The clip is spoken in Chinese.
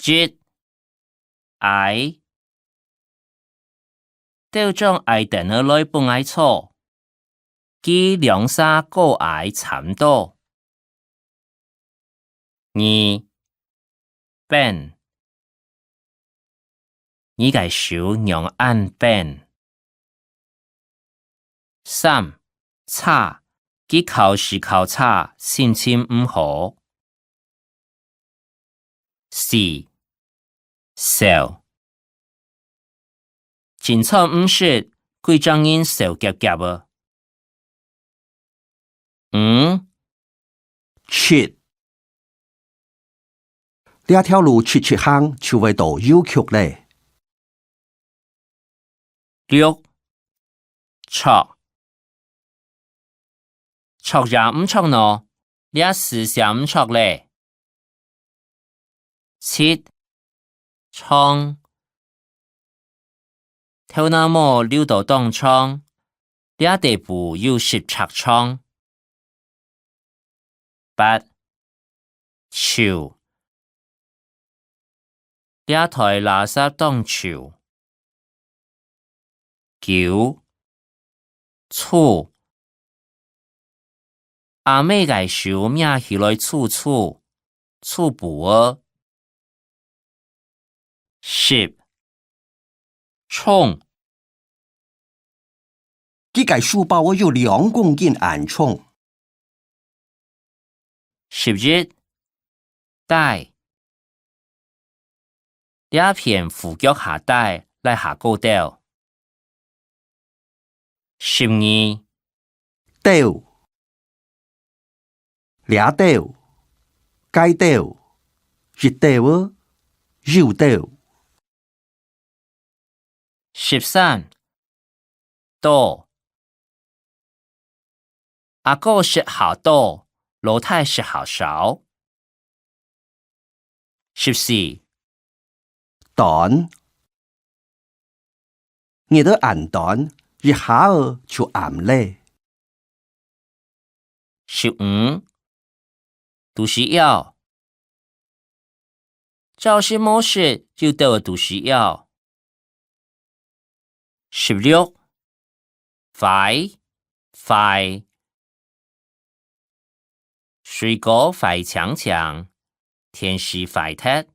節矮，雕將矮電腦內半矮錯，佢兩三個矮差唔多。2. 變，你嘅手用按變。3. 差，佢考試考差，心情唔好。4. 笑，真錯唔識，幾張人笑夾夾啊。5. 切，呢條路切行就會到右曲咧。6. 錯，錯也唔錯喏，呢事想唔錯咧。7. 創，頭那麼溜到當創，呢地步要實拆創。8. 潮，呢台垃圾當潮。9. 醋，阿妹嘅手命起來醋補啊。10. 衝，呢個書包我有2公斤硬重。11. 帶，呢片褲腳下帶來下高調。12. 刀，倆刀，街刀，熱刀啊，腰刀。13. 多，阿哥食好多，老太食好少。14. 短，你的硬短，一下兒就硬咧。15. 讀書要，教師冇事就對我讀書要。16. 快，水果快強，天時快踢。